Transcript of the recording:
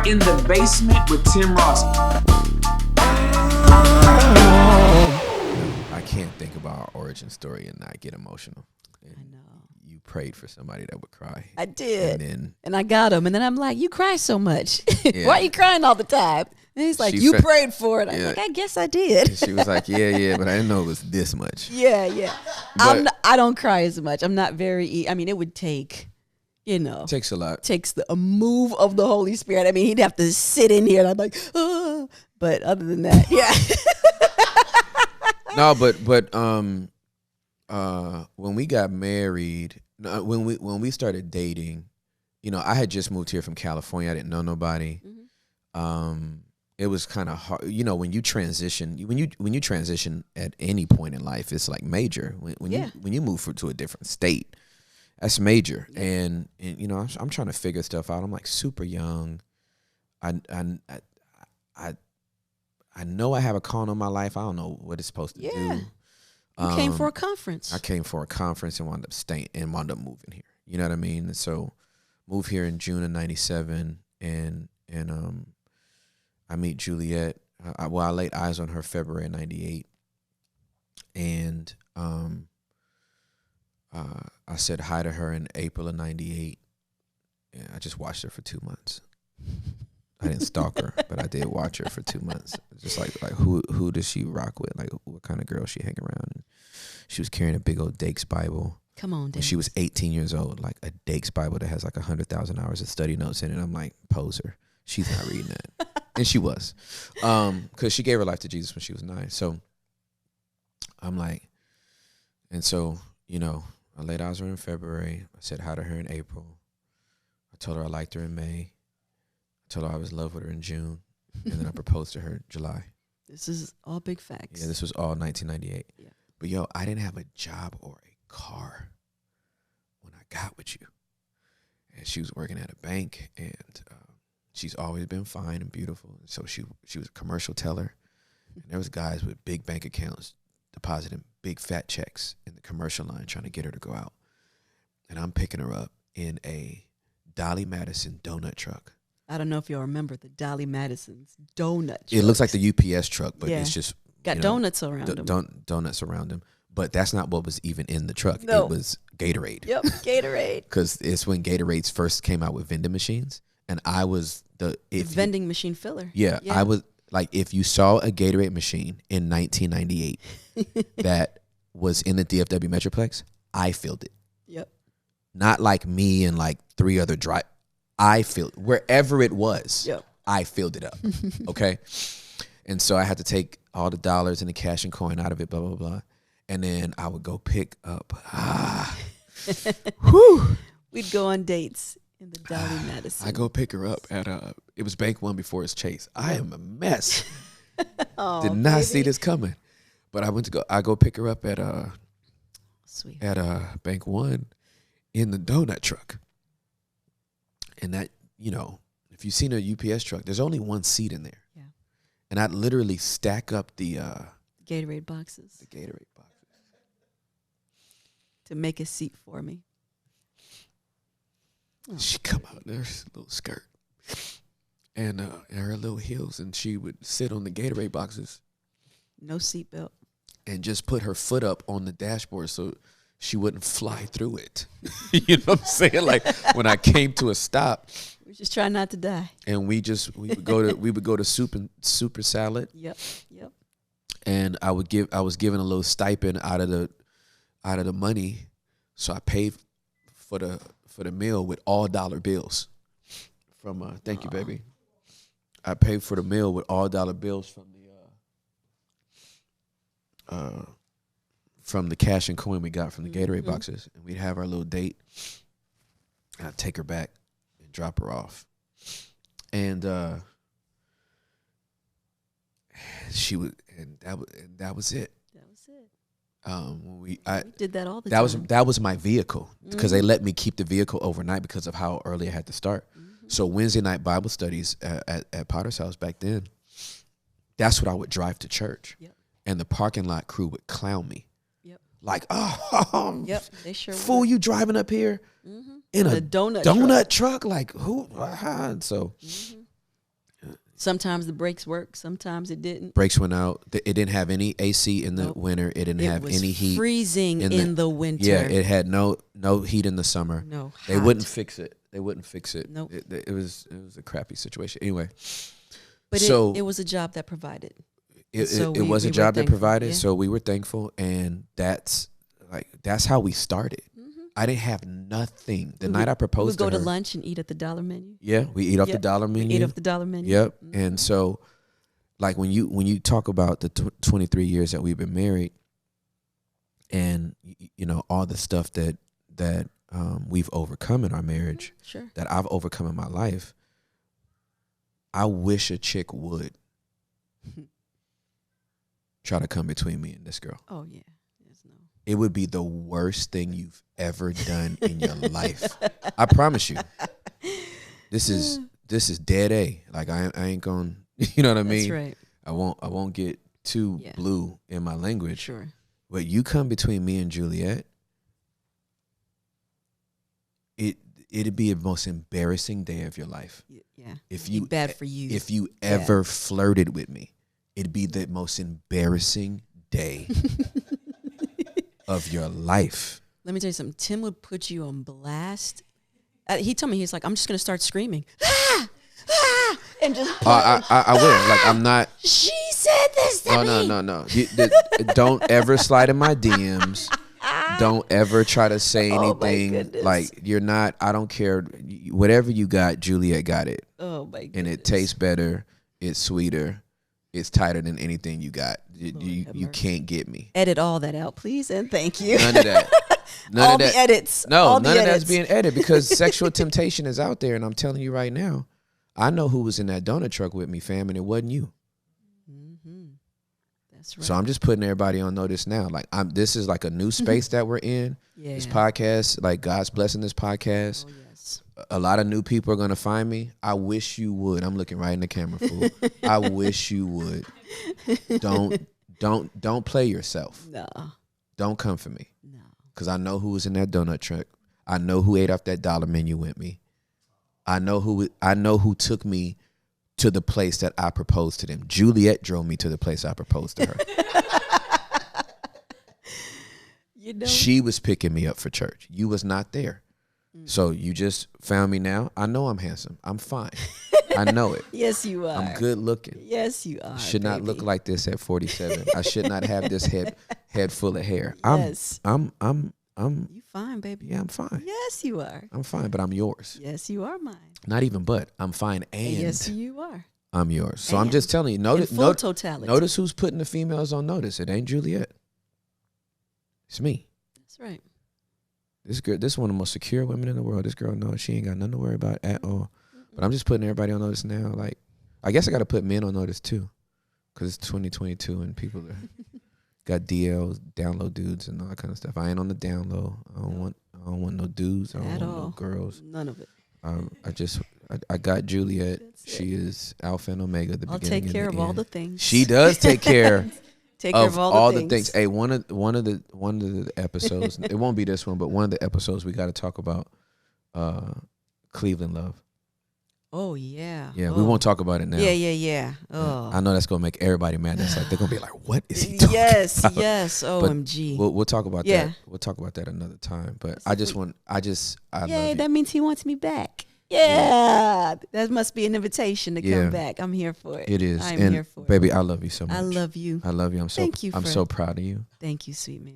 are in the basement with Tim Ross. I can't think about our origin story and not get emotional. And I know. you prayed for somebody that would cry. I did. And then I got him. And then I'm like, you cry so much. Yeah. Why are you crying all the time? And he's like, you prayed for it. I was like, I guess I did. she was like, yeah, but I didn't know it was this much. Yeah. I don't cry as much. I'm not very, I mean, it would take, Takes a lot. Takes a move of the Holy Spirit. I mean, he'd have to sit in here and I'm like, but other than that, yeah. No, but when we got married, when we started dating, I had just moved here from California. I didn't know nobody. Mm-hmm. It was kind of hard, when you transition at any point in life, it's like major. When you move to a different state, that's major. Yeah. And I'm trying to figure stuff out. I'm like super young. I know I have a call on my life. I don't know what it's supposed to do. You came for a conference. I came for a conference and wound up moving here. You know what I mean? And so moved here in June of '97, and I meet Juliette. I laid eyes on her February of '98, and I said hi to her in April of '98. And I just watched her for 2 months. I didn't stalk her, but I did watch her for 2 months. Just like who does she rock with? Like what kind of girl she hang around? And she was carrying a big old Dakes Bible. Come on, Dave. She was 18 years old, like a Dakes Bible that has like 100,000 hours of study notes in it. I'm like, poser. She's not reading that. And she was. Because she gave her life to Jesus when she was 9. So I'm like, and so, I laid eyes on her in February. I said hi to her in April. I told her I liked her in May. I told her I was in love with her in June. And then I proposed to her in July. This is all big facts. Yeah, this was all 1998. Yeah. But I didn't have a job or a car when I got with you. And she was working at a bank, and she's always been fine and beautiful. And so she was a commercial teller. And there was guys with big bank accounts depositing big fat checks in the commercial line trying to get her to go out. And I'm picking her up in a Dolly Madison donut truck. I don't know if y'all remember the Dolly Madison's donut trucks. It looks like the UPS truck, but it's just got donuts around them. Donuts around them. But that's not what was even in the truck. No. It was Gatorade. Yep, Gatorade. Because it's when Gatorades first came out with vending machines. And I was vending machine filler. Yeah, I was like, if you saw a Gatorade machine in 1998 that was in the DFW Metroplex, I filled it. Yep. Not like me and like 3 other I filled wherever it was. Yep. I filled it up. Okay. And so I had to take all the dollars and the cash and coin out of it, blah, blah, blah. And then I would go pick up. We'd go on dates in the Dolly Madison. I go pick her up at it was Bank One before it's Chase. I am a mess. Did not see this coming. But I go pick her up at Bank One in the donut truck. And that, if you've seen a UPS truck, there's only one seat in there. Yeah. And I'd literally stack up the Gatorade boxes. The Gatorade boxes. To make a seat for me. Oh, she come out in her little skirt and her little heels, and she would sit on the Gatorade boxes. No seatbelt. And just put her foot up on the dashboard so she wouldn't fly through it. You know what I'm saying? Like when I came to a stop, we just try not to die. And we would go to super salad. Yep. And I was given a little stipend out of the money, so I paid for the meal with all dollar bills. From thank you, baby. I paid for the meal with all dollar bills from the cash and coin we got from the Gatorade boxes, and we'd have our little date. And I'd take her back and drop her off, and she would, and that was it. That was it. We did that all the time. That was my vehicle, because they let me keep the vehicle overnight because of how early I had to start. So Wednesday night Bible studies at Potter's house back then, that's what I would drive to church. Yep. And the parking lot crew would clown me. Yep. Like, yep, they sure fool, you driving up here in a donut truck? Like, who? So Sometimes the brakes worked. Sometimes it didn't. Brakes went out. It didn't have any AC in the winter. It didn't have any heat. Freezing in the winter. Yeah, it had no heat in the summer. No, they wouldn't fix it. Nope. It was a crappy situation. Anyway, but so it was a job that provided. It was a job that provided. So we were thankful, and that's how we started. I didn't have nothing. The night I proposed to her. We go to lunch and eat at the dollar menu. Yeah, we eat off the dollar menu. Eat off the dollar menu. Yep. And so, like when you talk about the 23 years that we've been married, and you know all the stuff that we've overcome in our marriage, sure, that I've overcome in my life, I wish a chick would try to come between me and this girl. Oh yeah. It would be the worst thing you've ever done in your life. I promise you. This is dead A. Like I ain't going. You know what I mean? That's right. I won't get too blue in my language. Sure. But you come between me and Juliette, it'd be the most embarrassing day of your life. Yeah. If you bad for you. If you ever flirted with me, it'd be the most embarrassing day of your life. Let me tell you something. Tim would put you on blast. He told me, he's like, I'm just going to start screaming. Ah! Ah! And just. I will. Like, I'm not. She said this to me. No. Don't ever slide in my DMs. Don't ever try to say anything. Like, you're not. I don't care. Whatever you got, Juliette got it. Oh, my goodness. And it tastes better. It's sweeter. It's tighter than anything you got. You can't get me. Edit all that out, please, and thank you. None of that. All the edits. No, none of that's being edited because sexual temptation is out there, and I'm telling you right now, I know who was in that donut truck with me, fam, and it wasn't you. Mm-hmm. That's right. So I'm just putting everybody on notice now. Like this is like a new space that we're in. Yeah. This podcast, like God's blessing this podcast. Oh, yes. A lot of new people are gonna find me. I wish you would. I'm looking right in the camera, fool. I wish you would. Don't play yourself. No. Don't come for me. No. Because I know who was in that donut truck. I know who ate off that dollar menu with me. I know who took me to the place that I proposed to them. Juliette drove me to the place I proposed to her. You know, she was picking me up for church. You was not there. So you just found me now. I know I'm handsome. I'm fine. I know it. Yes, you are. I'm good looking. Yes, you are. Should not look like this at 47. I should not have this head full of hair. Yes. I'm You fine, baby. Yeah, I'm fine. Yes, you are. I'm fine, but I'm yours. Yes, you are mine. Not even but. I'm fine and yes, you are. I'm yours. So I'm just telling you, notice totality. Notice who's putting the females on notice. It ain't Juliette. It's me. That's right. This girl, this is one of the most secure women in the world. This girl knows she ain't got nothing to worry about at all. But I'm just putting everybody on notice now. Like, I guess I got to put men on notice too, because it's 2022 and people are got DLs, download dudes, and all that kind of stuff. I ain't on the download. I don't want no dudes. I don't want no girls. None of it. I got Juliette. She is Alpha and Omega. I'll take care of all the things. She does take care. Take care of all the things. Hey, one of the episodes. It won't be this one, but one of the episodes we got to talk about Cleveland love. Oh yeah. Yeah, we won't talk about it now. Yeah. Oh. I know that's gonna make everybody mad. That's like they're gonna be like, "What is he talking about?" Yes. OMG. We'll talk about that. We'll talk about that another time. But I love you. That means he wants me back. Yeah, that must be an invitation to come back. I'm here for it. It is. I'm here for it. Baby, I love you so much. I love you. I love you. I'm so proud of you. Thank you, sweet man.